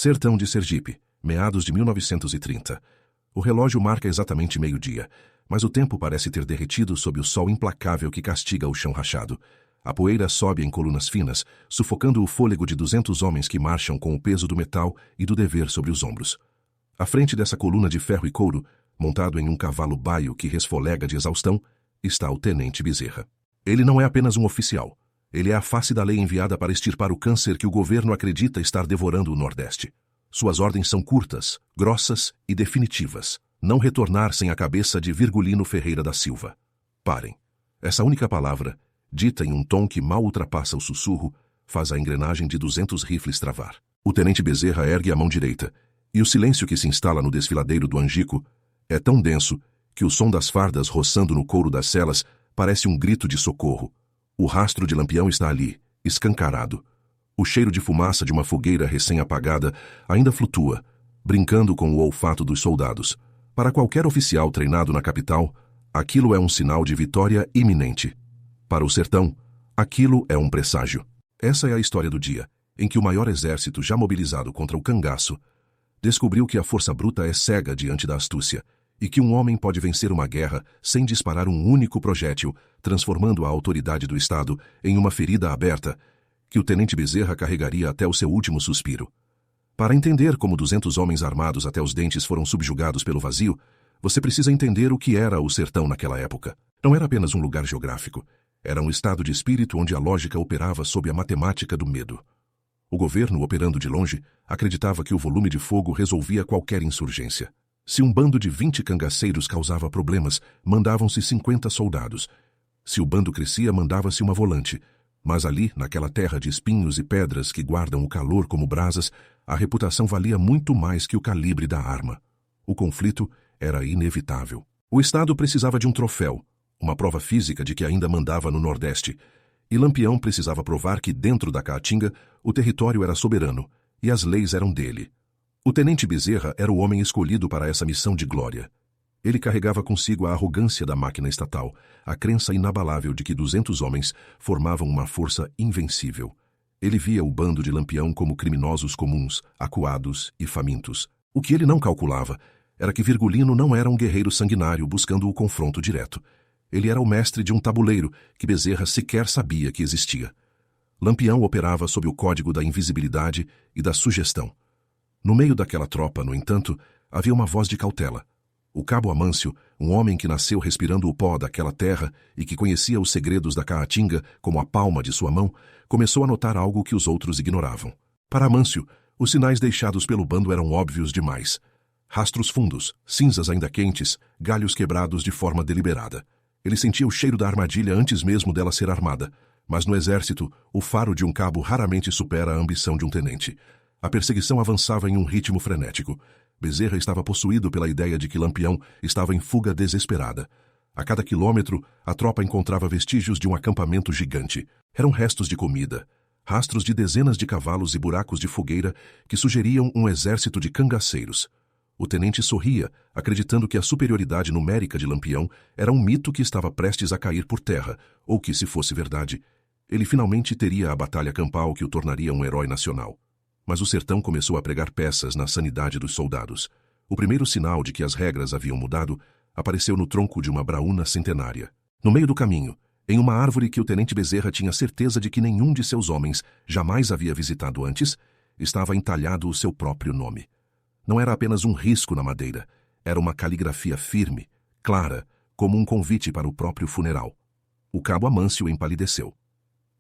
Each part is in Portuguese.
Sertão de Sergipe, meados de 1930. O relógio marca exatamente meio-dia, mas o tempo parece ter derretido sob o sol implacável que castiga o chão rachado. A poeira sobe em colunas finas, sufocando o fôlego de 200 homens que marcham com o peso do metal e do dever sobre os ombros. À frente dessa coluna de ferro e couro, montado em um cavalo baio que resfolega de exaustão, está o tenente Bezerra. Ele não é apenas um oficial. Ele é a face da lei enviada para extirpar o câncer que o governo acredita estar devorando o Nordeste. Suas ordens são curtas, grossas e definitivas. Não retornar sem a cabeça de Virgulino Ferreira da Silva. Parem. Essa única palavra, dita em um tom que mal ultrapassa o sussurro, faz a engrenagem de 200 rifles travar. O tenente Bezerra ergue a mão direita, e o silêncio que se instala no desfiladeiro do Angico é tão denso que o som das fardas roçando no couro das celas parece um grito de socorro. O rastro de Lampião está ali, escancarado. O cheiro de fumaça de uma fogueira recém-apagada ainda flutua, brincando com o olfato dos soldados. Para qualquer oficial treinado na capital, aquilo é um sinal de vitória iminente. Para o sertão, aquilo é um presságio. Essa é a história do dia, em que o maior exército já mobilizado contra o cangaço descobriu que a força bruta é cega diante da astúcia e que um homem pode vencer uma guerra sem disparar um único projétil, transformando a autoridade do Estado em uma ferida aberta que o tenente Bezerra carregaria até o seu último suspiro. Para entender como 200 homens armados até os dentes foram subjugados pelo vazio, você precisa entender o que era o sertão naquela época. Não era apenas um lugar geográfico. Era um estado de espírito onde a lógica operava sob a matemática do medo. O governo, operando de longe, acreditava que o volume de fogo resolvia qualquer insurgência. Se um bando de 20 cangaceiros causava problemas, mandavam-se 50 soldados. Se o bando crescia, mandava-se uma volante. Mas ali, naquela terra de espinhos e pedras que guardam o calor como brasas, a reputação valia muito mais que o calibre da arma. O conflito era inevitável. O Estado precisava de um troféu, uma prova física de que ainda mandava no Nordeste, e Lampião precisava provar que dentro da Caatinga o território era soberano e as leis eram dele. O tenente Bezerra era o homem escolhido para essa missão de glória. Ele carregava consigo a arrogância da máquina estatal, a crença inabalável de que 200 homens formavam uma força invencível. Ele via o bando de Lampião como criminosos comuns, acuados e famintos. O que ele não calculava era que Virgulino não era um guerreiro sanguinário buscando o confronto direto. Ele era o mestre de um tabuleiro que Bezerra sequer sabia que existia. Lampião operava sob o código da invisibilidade e da sugestão. No meio daquela tropa, no entanto, havia uma voz de cautela. O cabo Amâncio, um homem que nasceu respirando o pó daquela terra e que conhecia os segredos da Caatinga como a palma de sua mão, começou a notar algo que os outros ignoravam. Para Amâncio, os sinais deixados pelo bando eram óbvios demais. Rastros fundos, cinzas ainda quentes, galhos quebrados de forma deliberada. Ele sentia o cheiro da armadilha antes mesmo dela ser armada, mas no exército, o faro de um cabo raramente supera a ambição de um tenente. A perseguição avançava em um ritmo frenético. Bezerra estava possuído pela ideia de que Lampião estava em fuga desesperada. A cada quilômetro, a tropa encontrava vestígios de um acampamento gigante. Eram restos de comida, rastros de dezenas de cavalos e buracos de fogueira que sugeriam um exército de cangaceiros. O tenente sorria, acreditando que a superioridade numérica de Lampião era um mito que estava prestes a cair por terra, ou que, se fosse verdade, ele finalmente teria a batalha campal que o tornaria um herói nacional. Mas o sertão começou a pregar peças na sanidade dos soldados. O primeiro sinal de que as regras haviam mudado apareceu no tronco de uma braúna centenária. No meio do caminho, em uma árvore que o tenente Bezerra tinha certeza de que nenhum de seus homens jamais havia visitado antes, estava entalhado o seu próprio nome. Não era apenas um risco na madeira, era uma caligrafia firme, clara, como um convite para o próprio funeral. O cabo Amâncio empalideceu.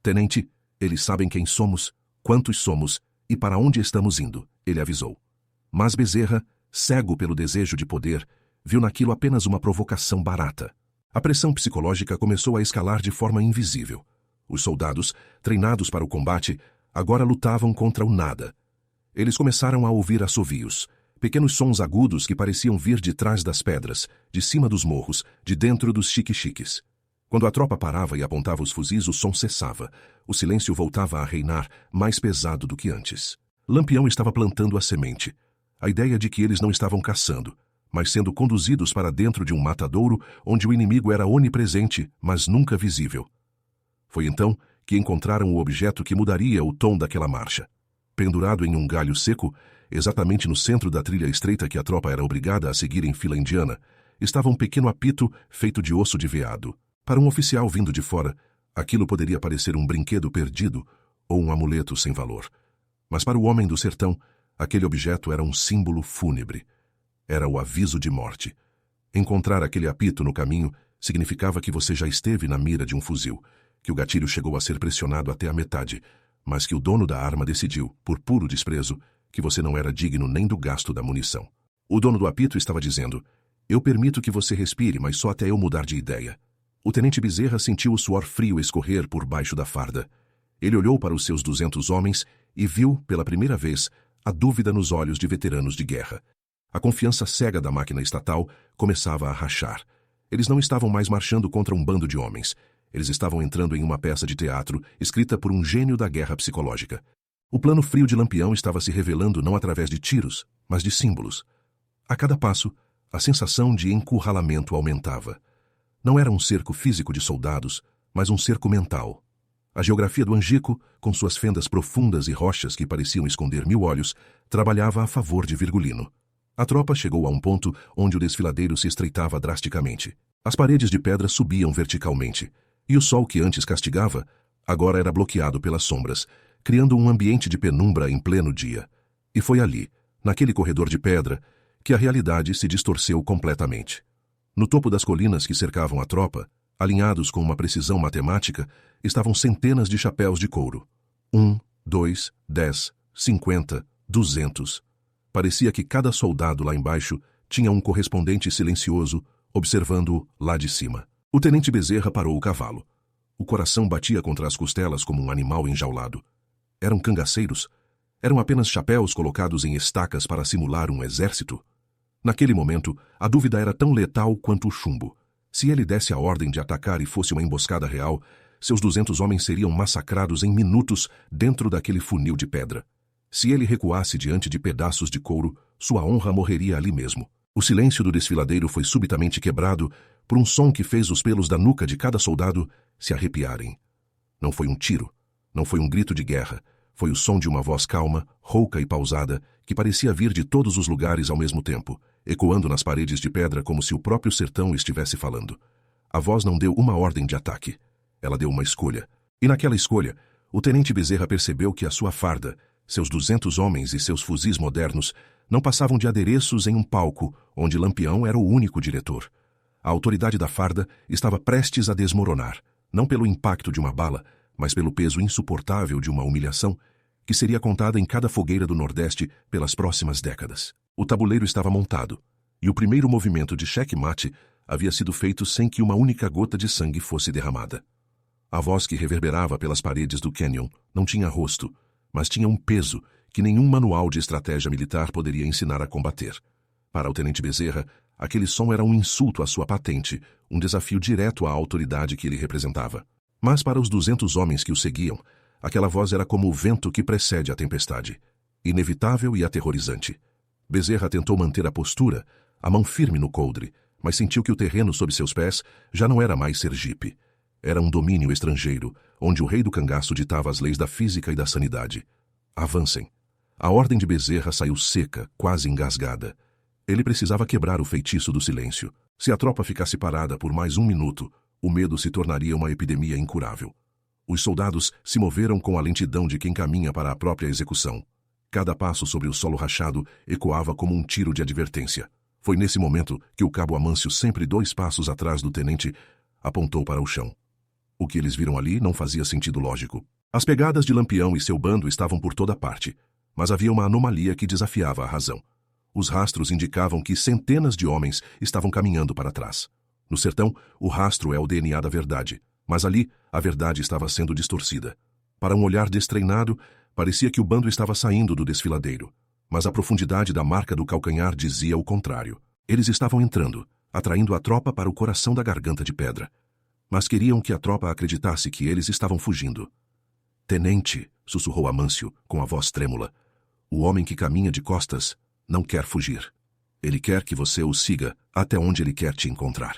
Tenente, eles sabem quem somos, quantos somos e para onde estamos indo, ele avisou. Mas Bezerra, cego pelo desejo de poder, viu naquilo apenas uma provocação barata. A pressão psicológica começou a escalar de forma invisível. Os soldados, treinados para o combate, agora lutavam contra o nada. Eles começaram a ouvir assovios, pequenos sons agudos que pareciam vir de trás das pedras, de cima dos morros, de dentro dos xique-xiques. Quando a tropa parava e apontava os fuzis, o som cessava. O silêncio voltava a reinar, mais pesado do que antes. Lampião estava plantando a semente. A ideia de que eles não estavam caçando, mas sendo conduzidos para dentro de um matadouro onde o inimigo era onipresente, mas nunca visível. Foi então que encontraram o objeto que mudaria o tom daquela marcha. Pendurado em um galho seco, exatamente no centro da trilha estreita que a tropa era obrigada a seguir em fila indiana, estava um pequeno apito feito de osso de veado. Para um oficial vindo de fora, aquilo poderia parecer um brinquedo perdido ou um amuleto sem valor. Mas para o homem do sertão, aquele objeto era um símbolo fúnebre. Era o aviso de morte. Encontrar aquele apito no caminho significava que você já esteve na mira de um fuzil, que o gatilho chegou a ser pressionado até a metade, mas que o dono da arma decidiu, por puro desprezo, que você não era digno nem do gasto da munição. O dono do apito estava dizendo: eu permito que você respire, mas só até eu mudar de ideia. O tenente Bezerra sentiu o suor frio escorrer por baixo da farda. Ele olhou para os seus 200 homens e viu, pela primeira vez, a dúvida nos olhos de veteranos de guerra. A confiança cega da máquina estatal começava a rachar. Eles não estavam mais marchando contra um bando de homens. Eles estavam entrando em uma peça de teatro escrita por um gênio da guerra psicológica. O plano frio de Lampião estava se revelando não através de tiros, mas de símbolos. A cada passo, a sensação de encurralamento aumentava. Não era um cerco físico de soldados, mas um cerco mental. A geografia do Angico, com suas fendas profundas e rochas que pareciam esconder 1000 olhos, trabalhava a favor de Virgulino. A tropa chegou a um ponto onde o desfiladeiro se estreitava drasticamente. As paredes de pedra subiam verticalmente, e o sol que antes castigava, agora era bloqueado pelas sombras, criando um ambiente de penumbra em pleno dia. E foi ali, naquele corredor de pedra, que a realidade se distorceu completamente. No topo das colinas que cercavam a tropa, alinhados com uma precisão matemática, estavam centenas de chapéus de couro. 1, 2, 10, 50, 200. Parecia que cada soldado lá embaixo tinha um correspondente silencioso, observando-o lá de cima. O tenente Bezerra parou o cavalo. O coração batia contra as costelas como um animal enjaulado. Eram cangaceiros? Eram apenas chapéus colocados em estacas para simular um exército? Naquele momento, a dúvida era tão letal quanto o chumbo. Se ele desse a ordem de atacar e fosse uma emboscada real, seus 200 homens seriam massacrados em minutos dentro daquele funil de pedra. Se ele recuasse diante de pedaços de couro, sua honra morreria ali mesmo. O silêncio do desfiladeiro foi subitamente quebrado por um som que fez os pelos da nuca de cada soldado se arrepiarem. Não foi um tiro, não foi um grito de guerra, foi o som de uma voz calma, rouca e pausada, que parecia vir de todos os lugares ao mesmo tempo, ecoando nas paredes de pedra como se o próprio sertão estivesse falando. A voz não deu uma ordem de ataque. Ela deu uma escolha. E naquela escolha, o tenente Bezerra percebeu que a sua farda, seus 200 homens e seus fuzis modernos não passavam de adereços em um palco onde Lampião era o único diretor. A autoridade da farda estava prestes a desmoronar, não pelo impacto de uma bala, mas pelo peso insuportável de uma humilhação que seria contada em cada fogueira do Nordeste pelas próximas décadas. O tabuleiro estava montado, e o primeiro movimento de xeque-mate havia sido feito sem que uma única gota de sangue fosse derramada. A voz que reverberava pelas paredes do canyon não tinha rosto, mas tinha um peso que nenhum manual de estratégia militar poderia ensinar a combater. Para o tenente Bezerra, aquele som era um insulto à sua patente, um desafio direto à autoridade que ele representava. Mas para os 200 homens que o seguiam, aquela voz era como o vento que precede a tempestade, inevitável e aterrorizante. Bezerra tentou manter a postura, a mão firme no coldre, mas sentiu que o terreno sob seus pés já não era mais Sergipe. Era um domínio estrangeiro, onde o rei do cangaço ditava as leis da física e da sanidade. Avancem. A ordem de Bezerra saiu seca, quase engasgada. Ele precisava quebrar o feitiço do silêncio. Se a tropa ficasse parada por mais um minuto, o medo se tornaria uma epidemia incurável. Os soldados se moveram com a lentidão de quem caminha para a própria execução. Cada passo sobre o solo rachado ecoava como um tiro de advertência. Foi nesse momento que o cabo Amâncio, sempre 2 passos atrás do tenente, apontou para o chão. O que eles viram ali não fazia sentido lógico. As pegadas de Lampião e seu bando estavam por toda parte, mas havia uma anomalia que desafiava a razão. Os rastros indicavam que centenas de homens estavam caminhando para trás. No sertão, o rastro é o DNA da verdade, mas ali a verdade estava sendo distorcida. Para um olhar destreinado, parecia que o bando estava saindo do desfiladeiro, mas a profundidade da marca do calcanhar dizia o contrário. Eles estavam entrando, atraindo a tropa para o coração da garganta de pedra. Mas queriam que a tropa acreditasse que eles estavam fugindo. "Tenente", sussurrou Amâncio, com a voz trêmula, "o homem que caminha de costas não quer fugir. Ele quer que você o siga até onde ele quer te encontrar."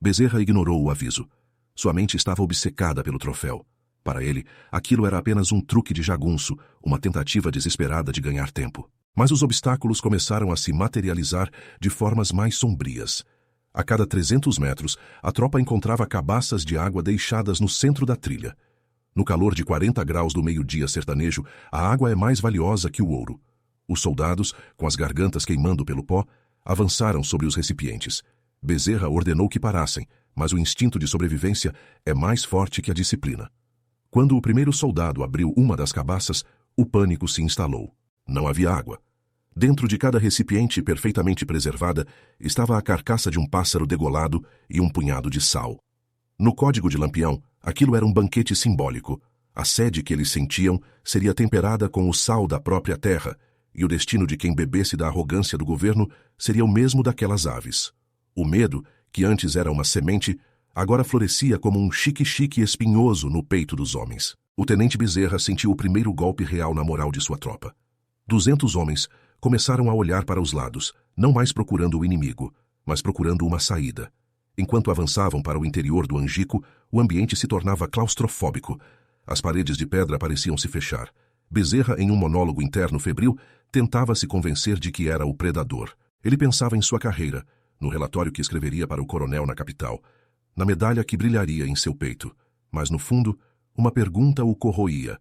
Bezerra ignorou o aviso. Sua mente estava obcecada pelo troféu. Para ele, aquilo era apenas um truque de jagunço, uma tentativa desesperada de ganhar tempo. Mas os obstáculos começaram a se materializar de formas mais sombrias. A cada 300 metros, a tropa encontrava cabaças de água deixadas no centro da trilha. No calor de 40 graus do meio-dia sertanejo, a água é mais valiosa que o ouro. Os soldados, com as gargantas queimando pelo pó, avançaram sobre os recipientes. Bezerra ordenou que parassem, mas o instinto de sobrevivência é mais forte que a disciplina. Quando o primeiro soldado abriu uma das cabaças, o pânico se instalou. Não havia água. Dentro de cada recipiente perfeitamente preservada estava a carcaça de um pássaro degolado e um punhado de sal. No código de Lampião, aquilo era um banquete simbólico. A sede que eles sentiam seria temperada com o sal da própria terra, e o destino de quem bebesse da arrogância do governo seria o mesmo daquelas aves. O medo, que antes era uma semente, agora florescia como um chique-chique espinhoso no peito dos homens. O tenente Bezerra sentiu o primeiro golpe real na moral de sua tropa. 200 homens começaram a olhar para os lados, não mais procurando o inimigo, mas procurando uma saída. Enquanto avançavam para o interior do Angico, o ambiente se tornava claustrofóbico. As paredes de pedra pareciam se fechar. Bezerra, em um monólogo interno febril, tentava se convencer de que era o predador. Ele pensava em sua carreira, no relatório que escreveria para o coronel na capital, na medalha que brilharia em seu peito. Mas, no fundo, uma pergunta o corroía.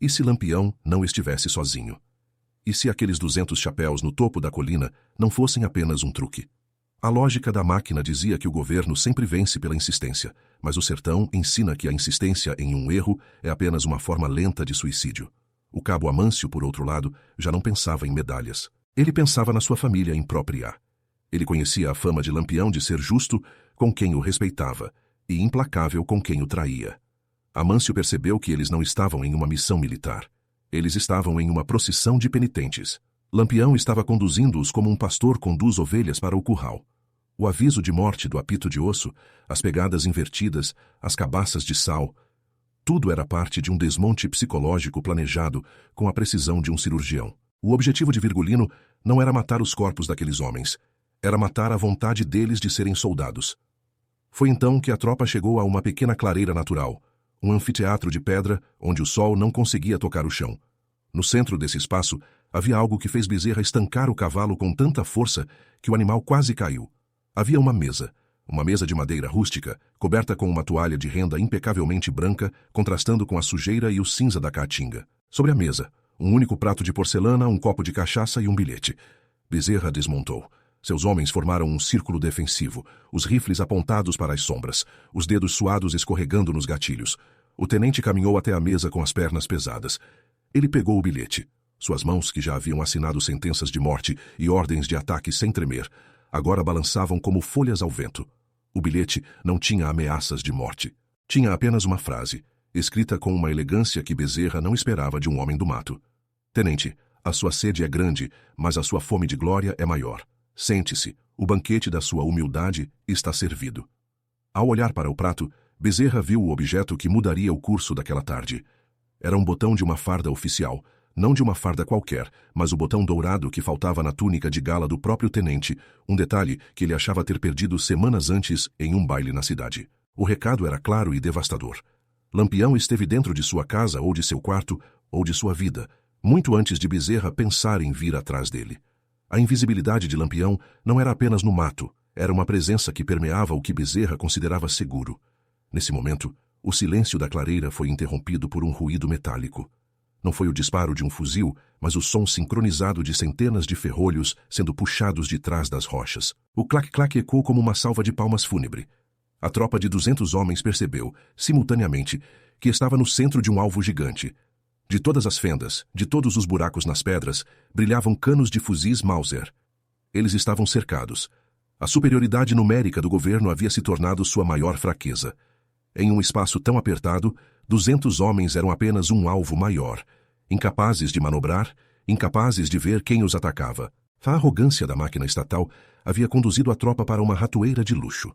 E se Lampião não estivesse sozinho? E se aqueles 200 chapéus no topo da colina não fossem apenas um truque? A lógica da máquina dizia que o governo sempre vence pela insistência, mas o sertão ensina que a insistência em um erro é apenas uma forma lenta de suicídio. O cabo Amâncio, por outro lado, já não pensava em medalhas. Ele pensava na sua família imprópria. Ele conhecia a fama de Lampião de ser justo com quem o respeitava e implacável com quem o traía. Amâncio percebeu que eles não estavam em uma missão militar. Eles estavam em uma procissão de penitentes. Lampião estava conduzindo-os como um pastor conduz ovelhas para o curral. O aviso de morte do apito de osso, as pegadas invertidas, as cabaças de sal, tudo era parte de um desmonte psicológico planejado com a precisão de um cirurgião. O objetivo de Virgulino não era matar os corpos daqueles homens, era matar a vontade deles de serem soldados. Foi então que a tropa chegou a uma pequena clareira natural, um anfiteatro de pedra onde o sol não conseguia tocar o chão. No centro desse espaço, havia algo que fez Bezerra estancar o cavalo com tanta força que o animal quase caiu. Havia uma mesa de madeira rústica, coberta com uma toalha de renda impecavelmente branca, contrastando com a sujeira e o cinza da caatinga. Sobre a mesa, um único prato de porcelana, um copo de cachaça e um bilhete. Bezerra desmontou. Seus homens formaram um círculo defensivo, os rifles apontados para as sombras, os dedos suados escorregando nos gatilhos. O tenente caminhou até a mesa com as pernas pesadas. Ele pegou o bilhete. Suas mãos, que já haviam assinado sentenças de morte e ordens de ataque sem tremer, agora balançavam como folhas ao vento. O bilhete não tinha ameaças de morte. Tinha apenas uma frase, escrita com uma elegância que Bezerra não esperava de um homem do mato. Tenente, a sua sede é grande, mas a sua fome de glória é maior. Sente-se, o banquete da sua humildade está servido. Ao olhar para o prato, Bezerra viu o objeto que mudaria o curso daquela tarde. Era um botão de uma farda oficial, não de uma farda qualquer, mas o botão dourado que faltava na túnica de gala do próprio tenente, um detalhe que ele achava ter perdido semanas antes em um baile na cidade. O recado era claro e devastador. Lampião esteve dentro de sua casa ou de seu quarto ou de sua vida, muito antes de Bezerra pensar em vir atrás dele. A invisibilidade de Lampião não era apenas no mato, era uma presença que permeava o que Bezerra considerava seguro. Nesse momento, o silêncio da clareira foi interrompido por um ruído metálico. Não foi o disparo de um fuzil, mas o som sincronizado de centenas de ferrolhos sendo puxados de trás das rochas. O clac-clac ecoou como uma salva de palmas fúnebre. A tropa de 200 homens percebeu, simultaneamente, que estava no centro de um alvo gigante. De todas as fendas, de todos os buracos nas pedras, brilhavam canos de fuzis Mauser. Eles estavam cercados. A superioridade numérica do governo havia se tornado sua maior fraqueza. Em um espaço tão apertado, 200 homens eram apenas um alvo maior, incapazes de manobrar, incapazes de ver quem os atacava. A arrogância da máquina estatal havia conduzido a tropa para uma ratoeira de luxo.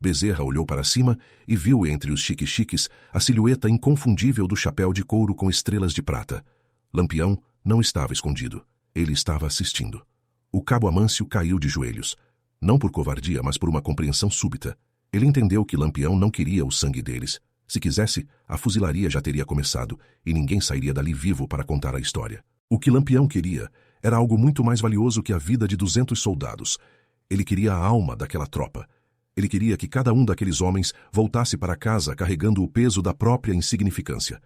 Bezerra olhou para cima e viu entre os chique-chiques a silhueta inconfundível do chapéu de couro com estrelas de prata. Lampião não estava escondido. Ele estava assistindo. O cabo Amâncio caiu de joelhos. Não por covardia, mas por uma compreensão súbita. Ele entendeu que Lampião não queria o sangue deles. Se quisesse, a fuzilaria já teria começado e ninguém sairia dali vivo para contar a história. O que Lampião queria era algo muito mais valioso que a vida de 200 soldados. Ele queria a alma daquela tropa. Ele queria que cada um daqueles homens voltasse para casa carregando o peso da própria insignificância.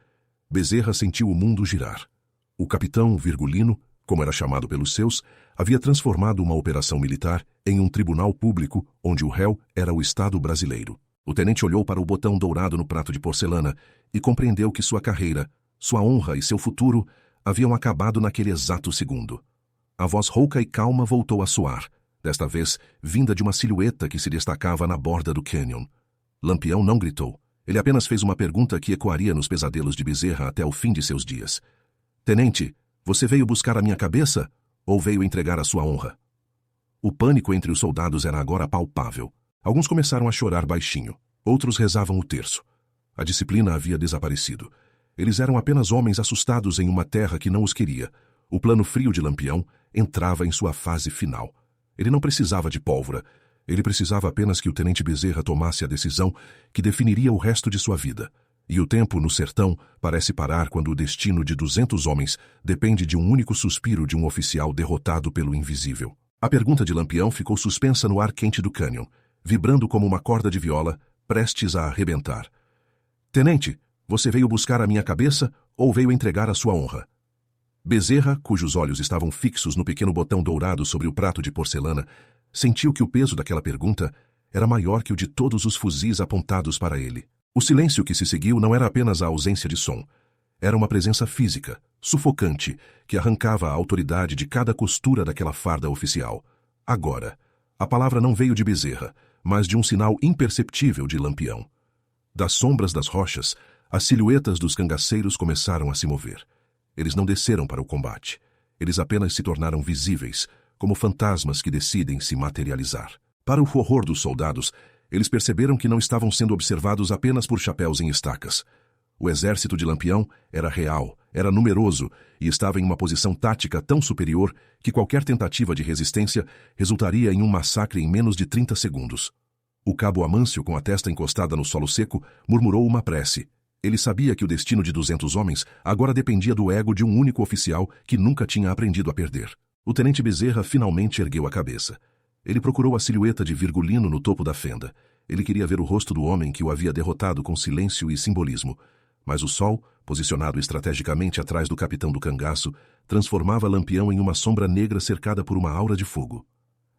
Bezerra sentiu o mundo girar. O capitão Virgulino, como era chamado pelos seus, havia transformado uma operação militar em um tribunal público onde o réu era o Estado brasileiro. O tenente olhou para o botão dourado no prato de porcelana e compreendeu que sua carreira, sua honra e seu futuro haviam acabado naquele exato segundo. A voz rouca e calma voltou a soar, desta vez vinda de uma silhueta que se destacava na borda do cânion. Lampião não gritou. Ele apenas fez uma pergunta que ecoaria nos pesadelos de Bezerra até o fim de seus dias. Tenente, você veio buscar a minha cabeça ou veio entregar a sua honra? O pânico entre os soldados era agora palpável. Alguns começaram a chorar baixinho, outros rezavam o terço. A disciplina havia desaparecido. Eles eram apenas homens assustados em uma terra que não os queria. O plano frio de Lampião entrava em sua fase final. Ele não precisava de pólvora. Ele precisava apenas que o tenente Bezerra tomasse a decisão que definiria o resto de sua vida. E o tempo no sertão parece parar quando o destino de 200 homens depende de um único suspiro de um oficial derrotado pelo invisível. A pergunta de Lampião ficou suspensa no ar quente do cânion, vibrando como uma corda de viola, prestes a arrebentar. Tenente, você veio buscar a minha cabeça ou veio entregar a sua honra? Bezerra, cujos olhos estavam fixos no pequeno botão dourado sobre o prato de porcelana, sentiu que o peso daquela pergunta era maior que o de todos os fuzis apontados para ele. O silêncio que se seguiu não era apenas a ausência de som. Era uma presença física, sufocante, que arrancava a autoridade de cada costura daquela farda oficial. Agora, a palavra não veio de Bezerra, mas de um sinal imperceptível de Lampião. Das sombras das rochas, as silhuetas dos cangaceiros começaram a se mover. Eles não desceram para o combate. Eles apenas se tornaram visíveis, como fantasmas que decidem se materializar. Para o horror dos soldados, eles perceberam que não estavam sendo observados apenas por chapéus em estacas. O exército de Lampião era real, era numeroso e estava em uma posição tática tão superior que qualquer tentativa de resistência resultaria em um massacre em menos de 30 segundos. O cabo Amâncio, com a testa encostada no solo seco, murmurou uma prece. Ele sabia que o destino de 200 homens agora dependia do ego de um único oficial que nunca tinha aprendido a perder. O tenente Bezerra finalmente ergueu a cabeça. Ele procurou a silhueta de Virgulino no topo da fenda. Ele queria ver o rosto do homem que o havia derrotado com silêncio e simbolismo. Mas o sol, posicionado estrategicamente atrás do capitão do cangaço, transformava Lampião em uma sombra negra cercada por uma aura de fogo.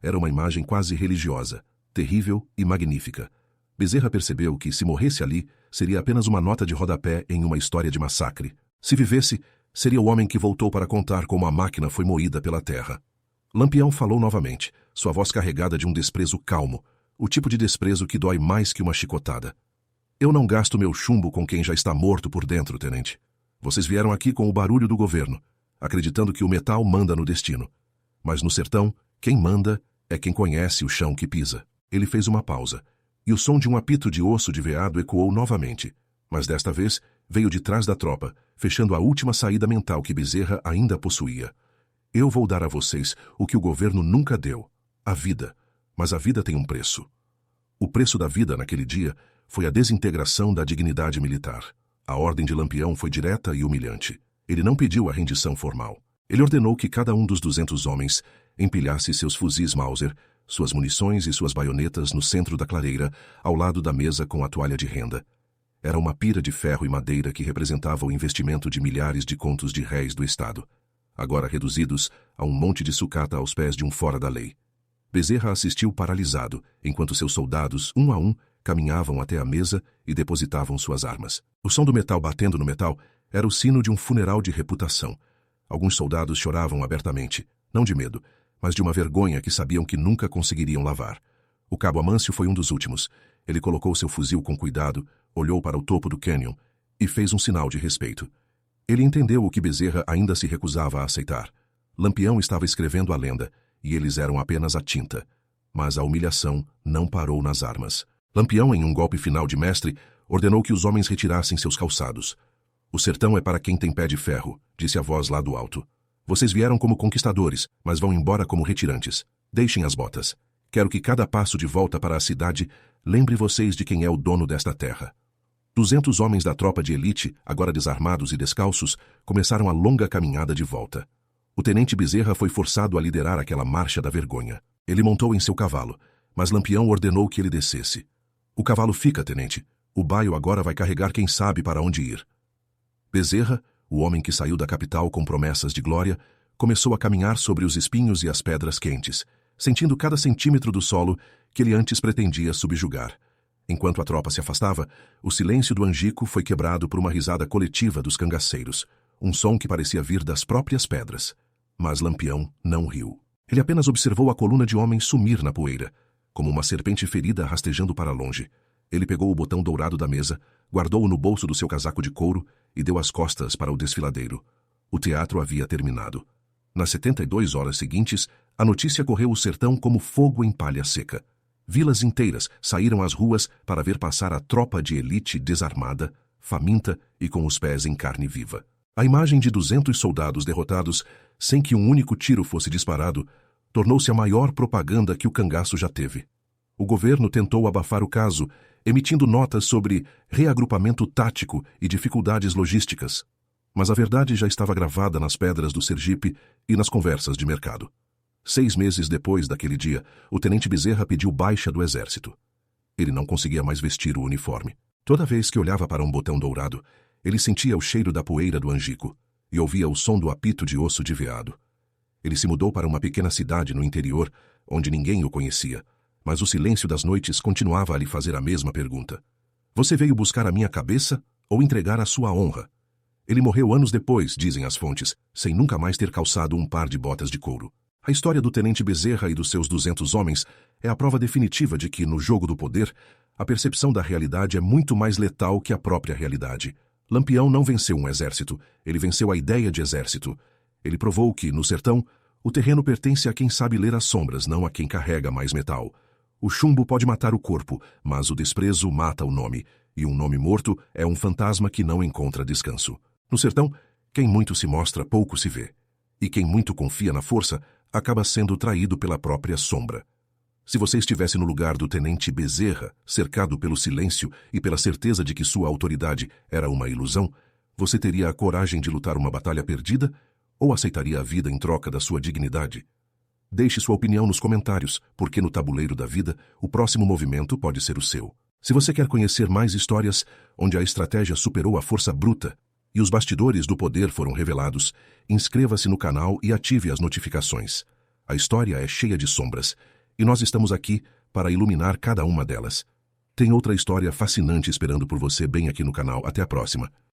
Era uma imagem quase religiosa, terrível e magnífica. Bezerra percebeu que, se morresse ali, seria apenas uma nota de rodapé em uma história de massacre. Se vivesse, seria o homem que voltou para contar como a máquina foi moída pela terra. Lampião falou novamente, sua voz carregada de um desprezo calmo, o tipo de desprezo que dói mais que uma chicotada. Eu não gasto meu chumbo com quem já está morto por dentro, tenente. Vocês vieram aqui com o barulho do governo, acreditando que o metal manda no destino. Mas no sertão, quem manda é quem conhece o chão que pisa. Ele fez uma pausa, e o som de um apito de osso de veado ecoou novamente, mas desta vez veio de trás da tropa, fechando a última saída mental que Bezerra ainda possuía. Eu vou dar a vocês o que o governo nunca deu, a vida, mas a vida tem um preço. O preço da vida naquele dia foi a desintegração da dignidade militar. A ordem de Lampião foi direta e humilhante. Ele não pediu a rendição formal. Ele ordenou que cada um dos 200 homens empilhasse seus fuzis Mauser, suas munições e suas baionetas no centro da clareira, ao lado da mesa com a toalha de renda. Era uma pira de ferro e madeira que representava o investimento de milhares de contos de réis do Estado, agora reduzidos a um monte de sucata aos pés de um fora da lei. Bezerra assistiu paralisado, enquanto seus soldados, um a um, caminhavam até a mesa e depositavam suas armas. O som do metal batendo no metal era o sino de um funeral de reputação. Alguns soldados choravam abertamente, não de medo, mas de uma vergonha que sabiam que nunca conseguiriam lavar. O cabo Amâncio foi um dos últimos. Ele colocou seu fuzil com cuidado, olhou para o topo do cânion e fez um sinal de respeito. Ele entendeu o que Bezerra ainda se recusava a aceitar. Lampião estava escrevendo a lenda, e eles eram apenas a tinta. Mas a humilhação não parou nas armas. Lampião, em um golpe final de mestre, ordenou que os homens retirassem seus calçados. O sertão é para quem tem pé de ferro, disse a voz lá do alto. Vocês vieram como conquistadores, mas vão embora como retirantes. Deixem as botas. Quero que cada passo de volta para a cidade lembre vocês de quem é o dono desta terra. 200 homens da tropa de elite, agora desarmados e descalços, começaram a longa caminhada de volta. O tenente Bezerra foi forçado a liderar aquela marcha da vergonha. Ele montou em seu cavalo, mas Lampião ordenou que ele descesse. O cavalo fica, tenente. O baio agora vai carregar quem sabe para onde ir. Bezerra, o homem que saiu da capital com promessas de glória, começou a caminhar sobre os espinhos e as pedras quentes, sentindo cada centímetro do solo que ele antes pretendia subjugar. Enquanto a tropa se afastava, o silêncio do Angico foi quebrado por uma risada coletiva dos cangaceiros, um som que parecia vir das próprias pedras. Mas Lampião não riu. Ele apenas observou a coluna de homens sumir na poeira, como uma serpente ferida rastejando para longe. Ele pegou o botão dourado da mesa, guardou-o no bolso do seu casaco de couro e deu as costas para o desfiladeiro. O teatro havia terminado. Nas 72 horas seguintes, a notícia correu o sertão como fogo em palha seca. Vilas inteiras saíram às ruas para ver passar a tropa de elite desarmada, faminta e com os pés em carne viva. A imagem de 200 soldados derrotados, sem que um único tiro fosse disparado, tornou-se a maior propaganda que o cangaço já teve. O governo tentou abafar o caso, emitindo notas sobre reagrupamento tático e dificuldades logísticas. Mas a verdade já estava gravada nas pedras do Sergipe e nas conversas de mercado. 6 meses depois daquele dia, o tenente Bezerra pediu baixa do exército. Ele não conseguia mais vestir o uniforme. Toda vez que olhava para um botão dourado, ele sentia o cheiro da poeira do Angico e ouvia o som do apito de osso de veado. Ele se mudou para uma pequena cidade no interior, onde ninguém o conhecia, mas o silêncio das noites continuava a lhe fazer a mesma pergunta. Você veio buscar a minha cabeça ou entregar a sua honra? Ele morreu anos depois, dizem as fontes, sem nunca mais ter calçado um par de botas de couro. A história do tenente Bezerra e dos seus 200 homens é a prova definitiva de que, no jogo do poder, a percepção da realidade é muito mais letal que a própria realidade. Lampião não venceu um exército, ele venceu a ideia de exército. Ele provou que, no sertão, o terreno pertence a quem sabe ler as sombras, não a quem carrega mais metal. O chumbo pode matar o corpo, mas o desprezo mata o nome, e um nome morto é um fantasma que não encontra descanso. No sertão, quem muito se mostra, pouco se vê. E quem muito confia na força, acaba sendo traído pela própria sombra. Se você estivesse no lugar do tenente Bezerra, cercado pelo silêncio e pela certeza de que sua autoridade era uma ilusão, você teria a coragem de lutar uma batalha perdida ou aceitaria a vida em troca da sua dignidade? Deixe sua opinião nos comentários, porque no tabuleiro da vida, o próximo movimento pode ser o seu. Se você quer conhecer mais histórias onde a estratégia superou a força bruta e os bastidores do poder foram revelados, inscreva-se no canal e ative as notificações. A história é cheia de sombras, e nós estamos aqui para iluminar cada uma delas. Tem outra história fascinante esperando por você bem aqui no canal. Até a próxima.